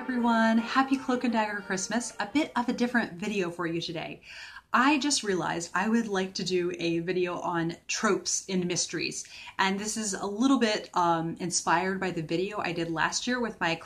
everyone, happy Cloak and Dagger Christmas. A bit of a different video for you today. I just realized I would like to do a video on tropes in mysteries, and this is a little bit inspired by the video I did last year with my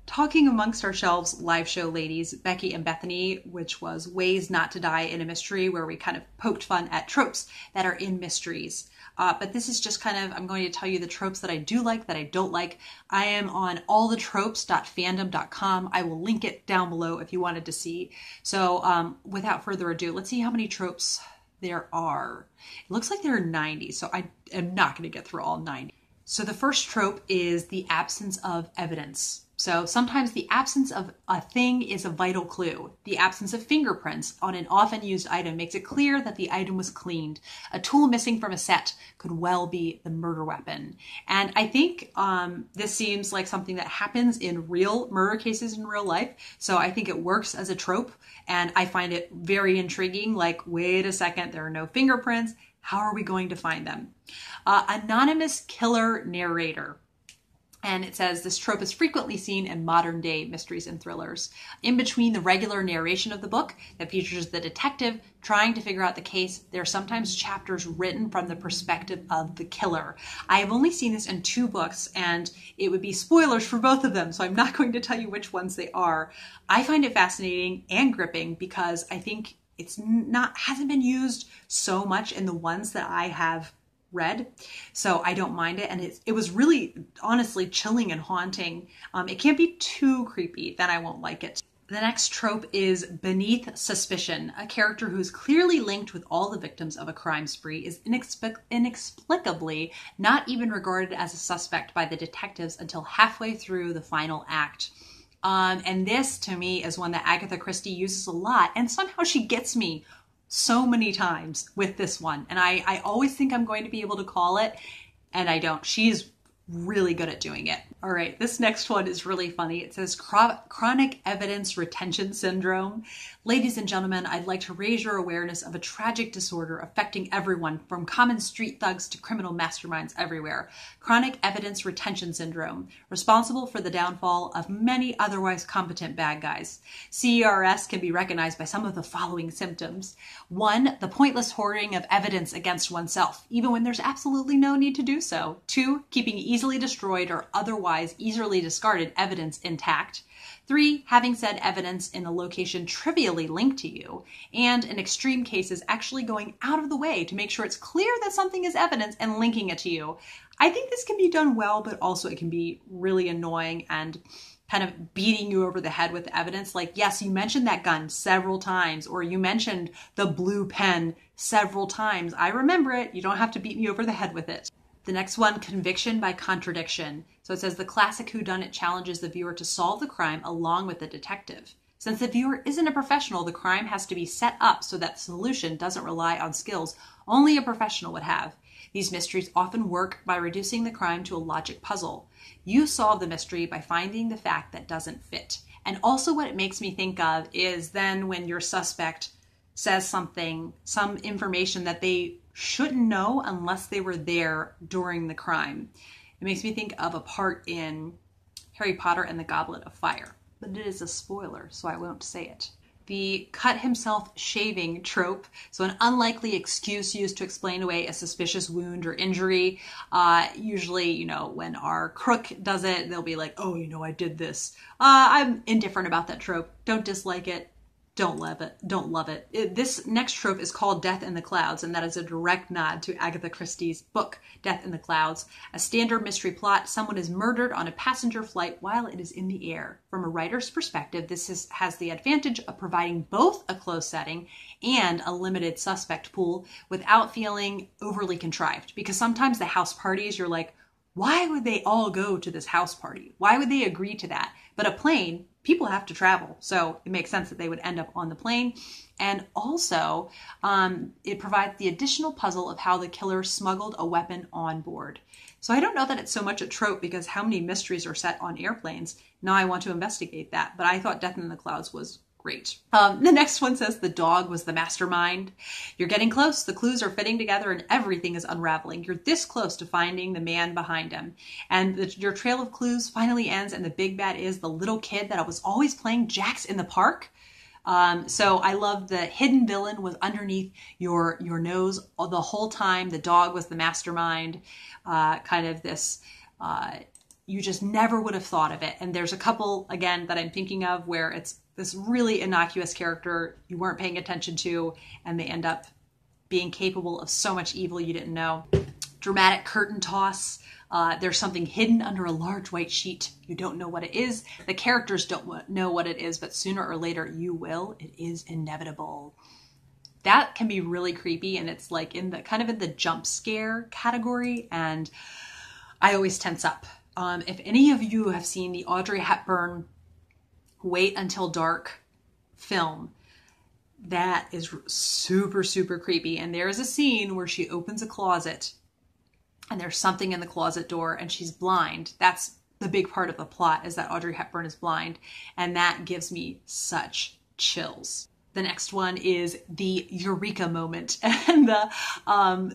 Talking Amongst Our Shelves live show ladies, Becky and Bethany, which was Ways Not to Die in a Mystery, where we kind of poked fun at tropes that are in mysteries. But this is just kind of, I'm going to tell you the tropes that I do like, that I don't like. I am on allthetropes.fandom.com. I will link it down below if you wanted to see. So without further ado, let's see how many tropes there are. It looks like there are 90, so I am not going to get through all 90. So the first trope is the absence of evidence. So sometimes the absence of a thing is a vital clue. The absence of fingerprints on an often used item makes it clear that the item was cleaned. A tool missing from a set could well be the murder weapon. And I think this seems like something that happens in real murder cases in real life. So I think it works as a trope, and I find it very intriguing. Like, wait a second, there are no fingerprints. How are we going to find them? Anonymous killer narrator. And it says this trope is frequently seen in modern day mysteries and thrillers. In between the regular narration of the book that features the detective trying to figure out the case, there are sometimes chapters written from the perspective of the killer. I have only seen this in 2 books, and it would be spoilers for both of them, so I'm not going to tell you which ones they are. I find it fascinating and gripping because I think hasn't been used so much in the ones that I have read, so I don't mind it, and it was really honestly chilling and haunting. It can't be too creepy, then I won't like it. The next trope is beneath suspicion. A character who is clearly linked with all the victims of a crime spree is inexplicably not even regarded as a suspect by the detectives until halfway through the final act. And this, to me, is one that Agatha Christie uses a lot, and somehow she gets me so many times with this one. And I always think I'm going to be able to call it, and I don't. She's really good at doing it. All right, this next one is really funny. It says chronic evidence retention syndrome. Ladies and gentlemen, I'd like to raise your awareness of a tragic disorder affecting everyone, from common street thugs to criminal masterminds everywhere. Chronic evidence retention syndrome, responsible for the downfall of many otherwise competent bad guys. CERS can be recognized by some of the following symptoms. 1, the pointless hoarding of evidence against oneself, even when there's absolutely no need to do so. 2, keeping easily destroyed or otherwise easily discarded evidence intact. 3, having said evidence in a location trivially linked to you, and in extreme cases actually going out of the way to make sure it's clear that something is evidence and linking it to you. I think this can be done well, but also it can be really annoying and kind of beating you over the head with evidence. Like, yes, you mentioned that gun several times, or you mentioned the blue pen several times. I remember it. You don't have to beat me over the head with it. The next one, conviction by contradiction. So it says the classic whodunit challenges the viewer to solve the crime along with the detective. Since the viewer isn't a professional, the crime has to be set up so that the solution doesn't rely on skills only a professional would have. These mysteries often work by reducing the crime to a logic puzzle. You solve the mystery by finding the fact that doesn't fit. And also what it makes me think of is then when your suspect says something, some information that they shouldn't know unless they were there during the crime. It makes me think of a part in Harry Potter and the Goblet of Fire, but it is a spoiler, so I won't say it. The cut himself shaving trope. So an unlikely excuse used to explain away a suspicious wound or injury. Usually, when our crook does it, they'll be like, oh, I did this. I'm indifferent about that trope. Don't dislike it. Don't love it. Don't love it. This next trope is called Death in the Clouds, and that is a direct nod to Agatha Christie's book, Death in the Clouds. A standard mystery plot, someone is murdered on a passenger flight while it is in the air. From a writer's perspective, this has the advantage of providing both a closed setting and a limited suspect pool without feeling overly contrived. Because sometimes the house parties, you're like, why would they all go to this house party? Why would they agree to that? But a plane, people have to travel, so it makes sense that they would end up on the plane. And also, it provides the additional puzzle of how the killer smuggled a weapon on board. So I don't know that it's so much a trope, because how many mysteries are set on airplanes? Now I want to investigate that, but I thought Death in the Clouds was Great. The next one says the dog was the mastermind. You're getting close. The clues are fitting together and everything is unraveling. You're this close to finding the man behind him. And your trail of clues finally ends, and the big bad is the little kid that was always playing jacks in the park. So I love the hidden villain was underneath your nose the whole time. The dog was the mastermind. Kind of this... you just never would have thought of it. And there's a couple, again, that I'm thinking of where it's this really innocuous character you weren't paying attention to, and they end up being capable of so much evil you didn't know. Dramatic curtain toss. There's something hidden under a large white sheet. You don't know what it is. The characters don't know what it is, but sooner or later you will. It is inevitable. That can be really creepy, and it's like in the kind of in the jump scare category, and I always tense up. If any of you have seen the Audrey Hepburn Wait Until Dark film, that is super, super creepy. And there is a scene where she opens a closet and there's something in the closet door and she's blind. That's the big part of the plot, is that Audrey Hepburn is blind. And that gives me such chills. The next one is the Eureka moment. And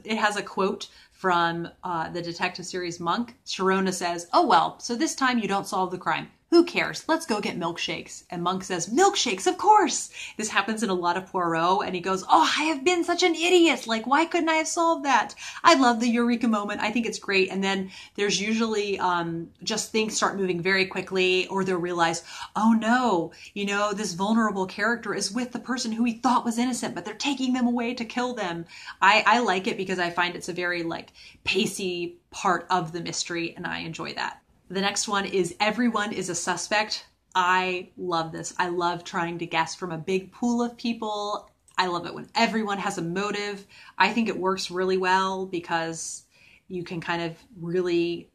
it has a quote from the detective series Monk. Sharona says, "Oh well, so this time you don't solve the crime. Who cares? Let's go get milkshakes." And Monk says, "Milkshakes, of course." This happens in a lot of Poirot, and he goes, "Oh, I have been such an idiot. Like, why couldn't I have solved that?" I love the Eureka moment. I think it's great. And then there's usually just things start moving very quickly, or they'll realize, oh no, this vulnerable character is with the person who he thought was innocent, but they're taking them away to kill them. I like it because I find it's a very pacey part of the mystery, and I enjoy that. The next one is everyone is a suspect. I love this. I love trying to guess from a big pool of people. I love it when everyone has a motive. I think it works really well because you can kind of really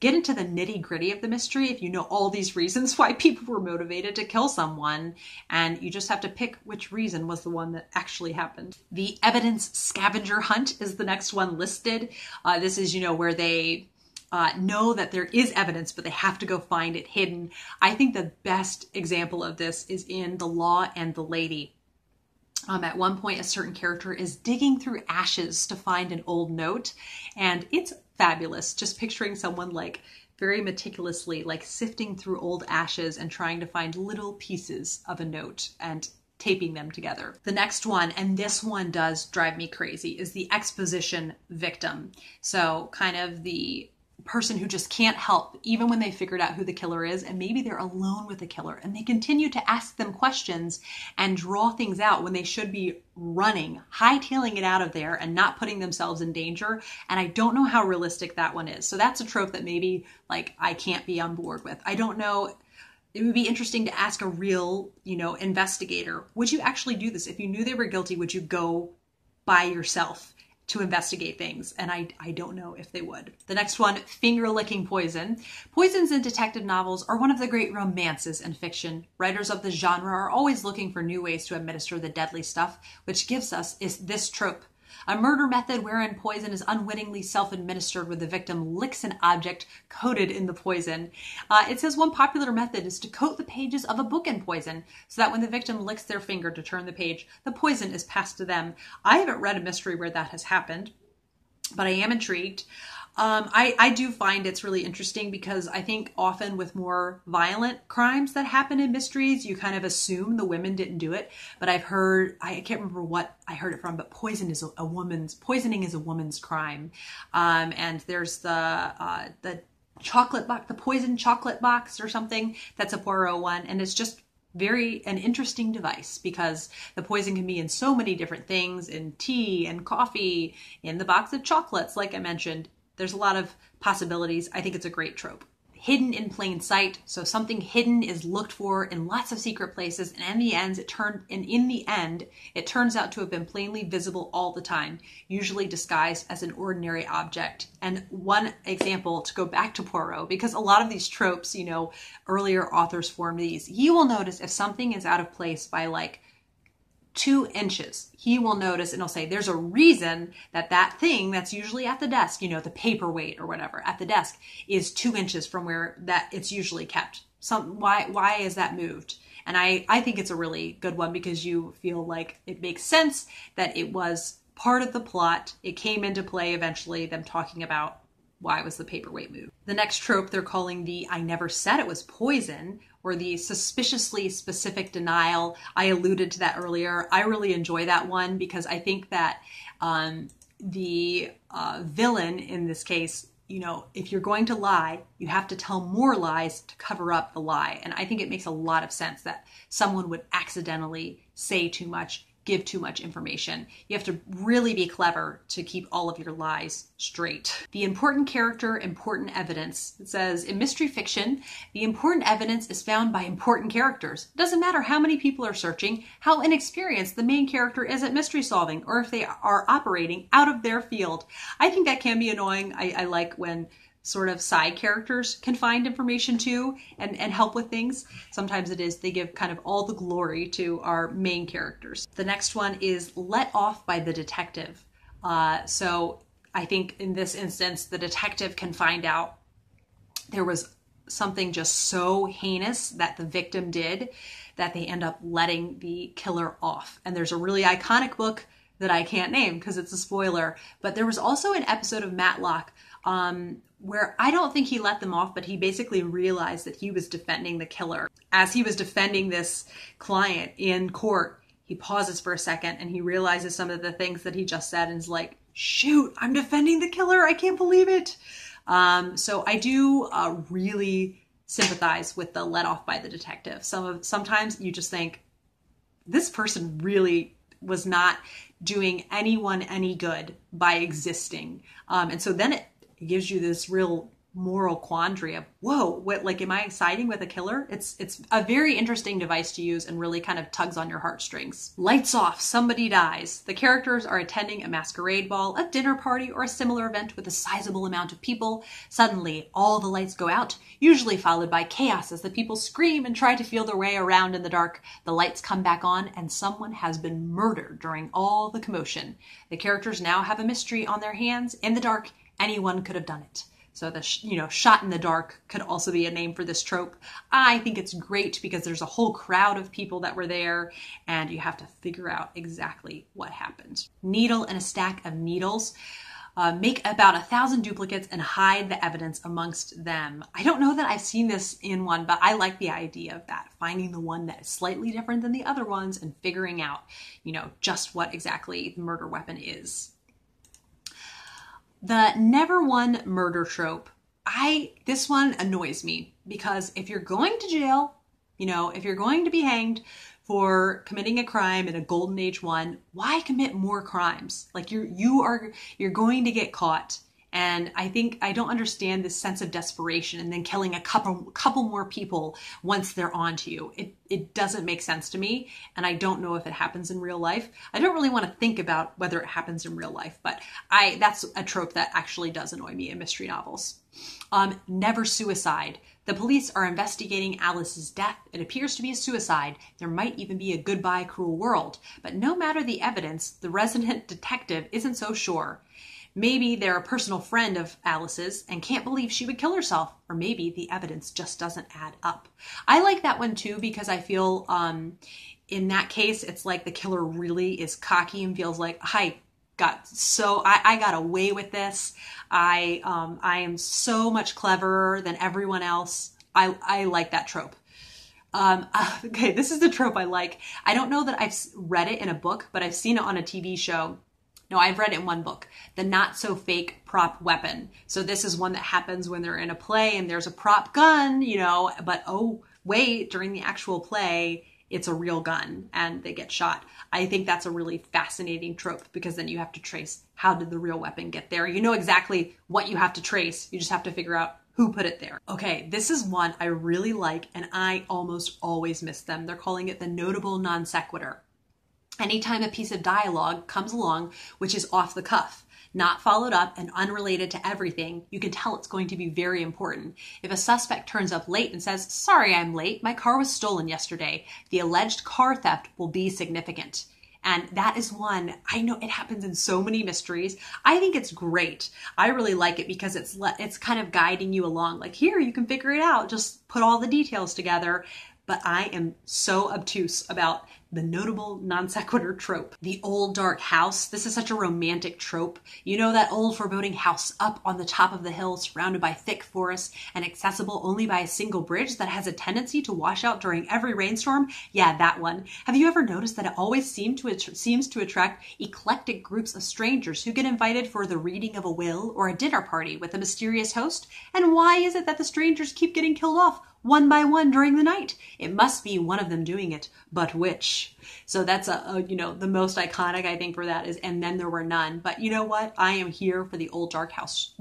get into the nitty-gritty of the mystery if you know all these reasons why people were motivated to kill someone, and you just have to pick which reason was the one that actually happened. The evidence scavenger hunt is the next one listed. This is, where they know that there is evidence, but they have to go find it hidden. I think the best example of this is in The Law and the Lady. At one point, a certain character is digging through ashes to find an old note, and it's fabulous. Just picturing someone very meticulously sifting through old ashes and trying to find little pieces of a note and taping them together. The next one, and this one does drive me crazy, is the exposition victim. So kind of the person who just can't help, even when they figured out who the killer is, and maybe they're alone with the killer, and they continue to ask them questions and draw things out when they should be running, hightailing it out of there and not putting themselves in danger. And I don't know how realistic that one is. So that's a trope that maybe I can't be on board with. I don't know. It would be interesting to ask a real, investigator, would you actually do this? If you knew they were guilty, would you go by yourself to investigate things? And I don't know if they would. The next one, finger-licking poison. Poisons in detective novels are one of the great romances in fiction. Writers of the genre are always looking for new ways to administer the deadly stuff, which gives us this trope. A murder method wherein poison is unwittingly self-administered, where the victim licks an object coated in the poison. It says one popular method is to coat the pages of a book in poison, so that when the victim licks their finger to turn the page, the poison is passed to them. I haven't read a mystery where that has happened, but I am intrigued. I do find it's really interesting because I think often with more violent crimes that happen in mysteries, you kind of assume the women didn't do it. But I've heard, I can't remember what I heard it from, but poisoning is a woman's crime. And there's the chocolate box, the poison chocolate box or something. That's a Poirot one. And it's just an interesting device because the poison can be in so many different things, in tea and coffee, in the box of chocolates, like I mentioned. There's a lot of possibilities. I think it's a great trope. Hidden in plain sight. So something hidden is looked for in lots of secret places, and in the end, it turns out to have been plainly visible all the time, usually disguised as an ordinary object. And one example, to go back to Poirot, because a lot of these tropes, earlier authors formed these. You will notice if something is out of place by 2 inches, he will notice and he'll say, there's a reason that thing that's usually at the desk, the paperweight or whatever at the desk is 2 inches from where that it's usually kept. Why is that moved? And I think it's a really good one because you feel like it makes sense that it was part of the plot. It came into play eventually, them talking about why was the paperweight moved. The next trope they're calling the I never said it was poison, or the suspiciously specific denial. I alluded to that earlier. I really enjoy that one because I think that the villain in this case, you know, if you're going to lie, you have to tell more lies to cover up the lie. And I think it makes a lot of sense that someone would accidentally say too much, give too much information. You have to really be clever to keep all of your lies straight. The important character, important evidence. It says, in mystery fiction, the important evidence is found by important characters. It doesn't matter how many people are searching, how inexperienced the main character is at mystery solving, or if they are operating out of their field. I think that can be annoying. I like when sort of side characters can find information too and help with things. Sometimes it is they give kind of all the glory to our main characters. The next one is let off by the detective. So I think in this instance, the detective can find out there was something just so heinous that the victim did that they end up letting the killer off. And there's a really iconic book that I can't name because it's a spoiler, but there was also an episode of Matlock where I don't think he let them off, but he basically realized that he was defending the killer. As he was defending this client in court, he pauses for a second and he realizes some of the things that he just said and is like, shoot, I'm defending the killer. I can't believe it. So I do really sympathize with the let off by the detective. Sometimes you just think this person really was not doing anyone any good by existing. And so then it gives you this real moral quandary of, whoa, what, like, am I siding with a killer? It's a very interesting device to use and really kind of tugs on your heartstrings. Lights off, somebody dies. The characters are attending a masquerade ball, a dinner party, or a similar event with a sizable amount of people. Suddenly, all the lights go out, usually followed by chaos as the people scream and try to feel their way around in the dark. The lights come back on and someone has been murdered during all the commotion. The characters now have a mystery on their hands. In the dark, anyone could have done it. So the, shot in the dark could also be a name for this trope. I think it's great because there's a whole crowd of people that were there and you have to figure out exactly what happened. Needle and a stack of needles. Make about 1,000 duplicates and hide the evidence amongst them. I don't know that I've seen this in one, but I like the idea of that. Finding the one that is slightly different than the other ones and figuring out, just what exactly the murder weapon is. The never won murder trope. This one annoys me because if you're going to jail, if you're going to be hanged for committing a crime in a golden age one, why commit more crimes? Like you're going to get caught. And I don't understand this sense of desperation and then killing a couple more people once they're onto you. It doesn't make sense to me. And I don't know if it happens in real life. I don't really want to think about whether it happens in real life, but that's a trope that actually does annoy me in mystery novels. Never suicide. The police are investigating Alice's death. It appears to be a suicide. There might even be a goodbye cruel world. But no matter the evidence, the resident detective isn't so sure. Maybe they're a personal friend of Alice's and can't believe she would kill herself. Or maybe the evidence just doesn't add up. I like that one too because I feel in that case, it's like the killer really is cocky and feels like, I got away with this. I am so much cleverer than everyone else. I like that trope. Okay, this is the trope I like. I don't know that I've read it in a book, but I've seen it on a TV show. No, I've read it in one book, The Not So Fake Prop Weapon. So this is one that happens when they're in a play and there's a prop gun, but oh, wait, during the actual play, it's a real gun and they get shot. I think that's a really fascinating trope because then you have to trace how did the real weapon get there. You know exactly what you have to trace. You just have to figure out who put it there. Okay, this is one I really like and I almost always miss them. They're calling it the notable non sequitur. Anytime a piece of dialogue comes along, which is off the cuff, not followed up and unrelated to everything, you can tell it's going to be very important. If a suspect turns up late and says, sorry, I'm late, my car was stolen yesterday, the alleged car theft will be significant. And that is one, I know it happens in so many mysteries. I think it's great. I really like it because it's kind of guiding you along. Like here, you can figure it out. Just put all the details together. but I am so obtuse about the notable non sequitur trope. The old dark house. This is such a romantic trope. You know, that old foreboding house up on the top of the hill, surrounded by thick forests and accessible only by a single bridge that has a tendency to wash out during every rainstorm? Yeah, that one. Have you ever noticed that it always seems to attract eclectic groups of strangers who get invited for the reading of a will or a dinner party with a mysterious host? And why is it that the strangers keep getting killed off one by one during the night? It must be one of them doing it, but which? So that's the most iconic, I think, for that is, and then there were none. But you know what? I am here for the old dark house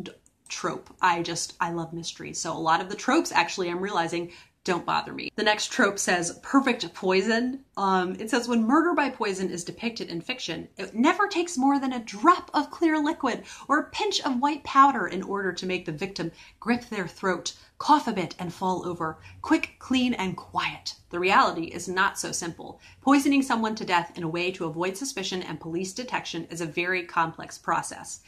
trope. I love mystery. So a lot of the tropes, actually, I'm realizing, don't bother me. The next trope says perfect poison. It says when murder by poison is depicted in fiction, it never takes more than a drop of clear liquid or a pinch of white powder in order to make the victim grip their throat, cough a bit, and fall over. Quick, clean, and quiet. The reality is not so simple. Poisoning someone to death in a way to avoid suspicion and police detection is a very complex process.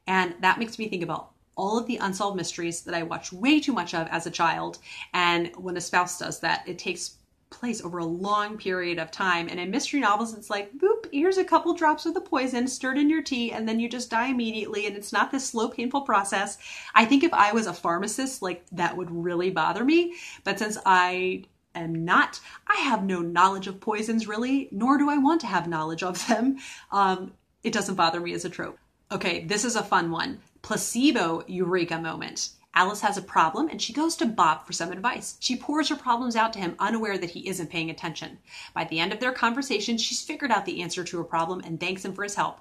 And that makes me think about all of the unsolved mysteries that I watched way too much of as a child. And when a spouse does that, it takes place over a long period of time. And in mystery novels, it's like, boop, here's a couple drops of the poison stirred in your tea, and then you just die immediately. And it's not this slow, painful process. I think if I was a pharmacist, like, that would really bother me. But since I am not, I have no knowledge of poisons really, nor do I want to have knowledge of them. It doesn't bother me as a trope. Okay, this is a fun one. Placebo Eureka moment. Alice has a problem and she goes to Bob for some advice. She pours her problems out to him, unaware that he isn't paying attention. By the end of their conversation, she's figured out the answer to her problem and thanks him for his help.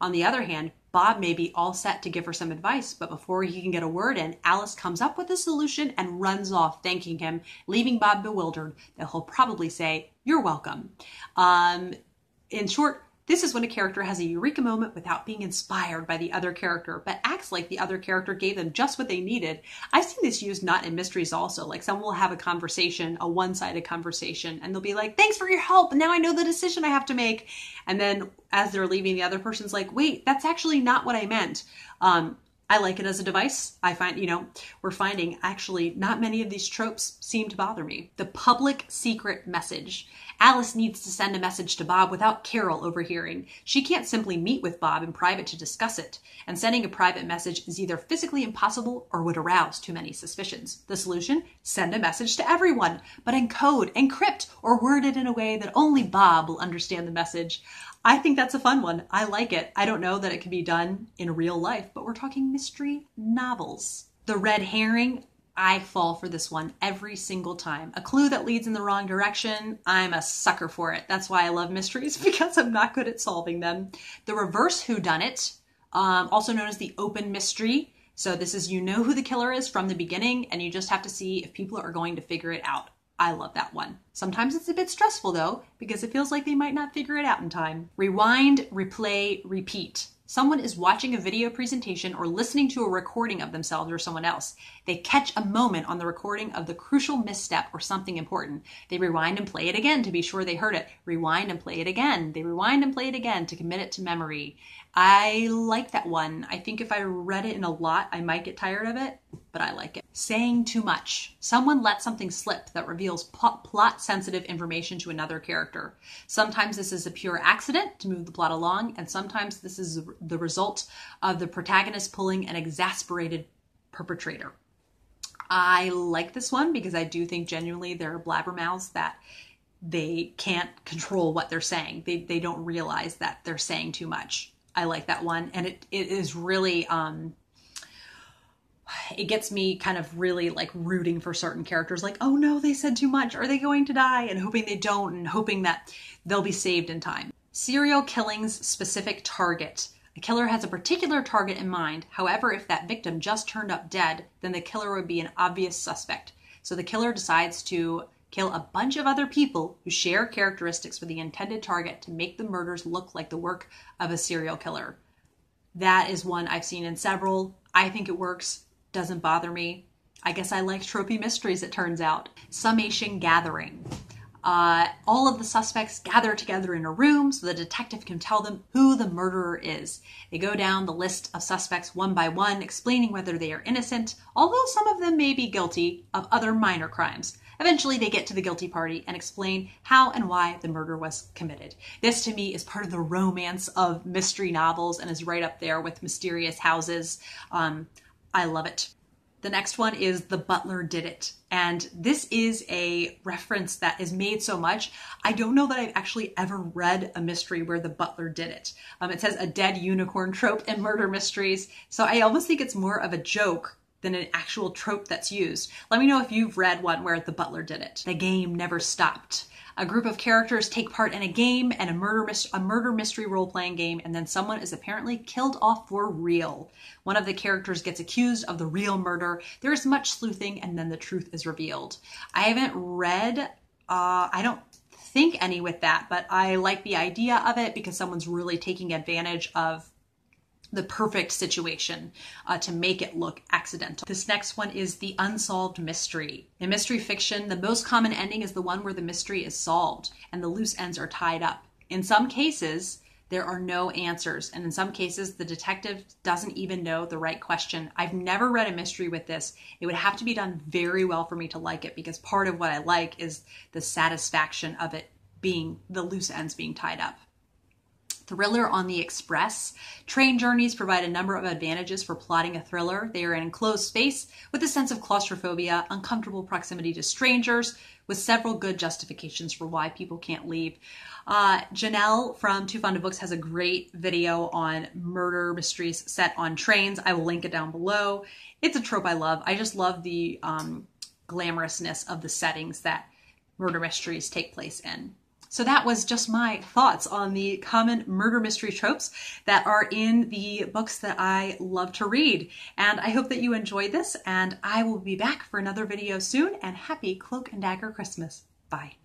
On the other hand, Bob may be all set to give her some advice, but before he can get a word in, Alice comes up with a solution and runs off, thanking him, leaving Bob bewildered that he'll probably say, "You're welcome." In short, this is when a character has a eureka moment without being inspired by the other character, but acts like the other character gave them just what they needed. I've seen this used not in mysteries also. Like, someone will have a conversation, a one-sided conversation, and they'll be like, "Thanks for your help. Now I know the decision I have to make." And then as they're leaving, the other person's like, "Wait, that's actually not what I meant." I like it as a device. I find, we're finding actually not many of these tropes seem to bother me. The public secret message. Alice needs to send a message to Bob without Carol overhearing. She can't simply meet with Bob in private to discuss it. And sending a private message is either physically impossible or would arouse too many suspicions. The solution? Send a message to everyone, but in code, encrypt, or word it in a way that only Bob will understand the message. I think that's a fun one. I like it. I don't know that it can be done in real life, but we're talking mystery novels. The red herring. I fall for this one every single time. A clue that leads in the wrong direction, I'm a sucker for it. That's why I love mysteries, because I'm not good at solving them. The reverse whodunit, also known as the open mystery. So this is, you know who the killer is from the beginning, and you just have to see if people are going to figure it out. I love that one. Sometimes it's a bit stressful though, because it feels like they might not figure it out in time. Rewind, replay, repeat. Someone is watching a video presentation or listening to a recording of themselves or someone else. They catch a moment on the recording of the crucial misstep or something important. They rewind and play it again to be sure they heard it. Rewind and play it again. They rewind and play it again to commit it to memory. I like that one. I think if I read it in a lot, I might get tired of it, but I like it. Saying too much. Someone lets something slip that reveals plot-sensitive information to another character. Sometimes this is a pure accident to move the plot along, and sometimes this is the result of the protagonist pulling an exasperated perpetrator. I like this one because I do think genuinely there are blabbermouths that they can't control what they're saying. They don't realize that they're saying too much. I like that one. And it is really, it gets me kind of really like rooting for certain characters. Like, oh no, they said too much. Are they going to die? And hoping they don't, and hoping that they'll be saved in time. Serial killing's specific target. The killer has a particular target in mind. However, if that victim just turned up dead, then the killer would be an obvious suspect. So the killer decides to kill a bunch of other people who share characteristics with the intended target to make the murders look like the work of a serial killer. That is one I've seen in several. I think it works. Doesn't bother me. I guess I like tropey mysteries, it turns out. Summation Gathering. All of the suspects gather together in a room so the detective can tell them who the murderer is. They go down the list of suspects one by one, explaining whether they are innocent, although some of them may be guilty of other minor crimes. Eventually, they get to the guilty party and explain how and why the murder was committed. This, to me, is part of the romance of mystery novels and is right up there with mysterious houses. I love it. The next one is The Butler Did It. And this is a reference that is made so much. I don't know that I've actually ever read a mystery where the butler did it. It says a dead unicorn trope in murder mysteries. So I almost think it's more of a joke than an actual trope that's used. Let me know if you've read one where the butler did it. The game never stopped. A group of characters take part in a game and a murder mystery role-playing game, and then someone is apparently killed off for real. One of the characters gets accused of the real murder. There is much sleuthing, and then the truth is revealed. I haven't read, I don't think any with that, but I like the idea of it because someone's really taking advantage of the perfect situation to make it look accidental. This next one is The Unsolved Mystery. In mystery fiction, the most common ending is the one where the mystery is solved and the loose ends are tied up. In some cases, there are no answers, and in some cases, the detective doesn't even know the right question. I've never read a mystery with this. It would have to be done very well for me to like it, because part of what I like is the satisfaction of it being, the loose ends being tied up. Thriller on the Express. Train journeys provide a number of advantages for plotting a thriller. They are in enclosed space with a sense of claustrophobia, uncomfortable proximity to strangers, with several good justifications for why people can't leave. Janelle from Too Fond of Books has a great video on murder mysteries set on trains. I will link it down below. It's a trope I love. I just love the glamorousness of the settings that murder mysteries take place in. So that was just my thoughts on the common murder mystery tropes that are in the books that I love to read. And I hope that you enjoyed this, and I will be back for another video soon, and happy Cloak and Dagger Christmas. Bye.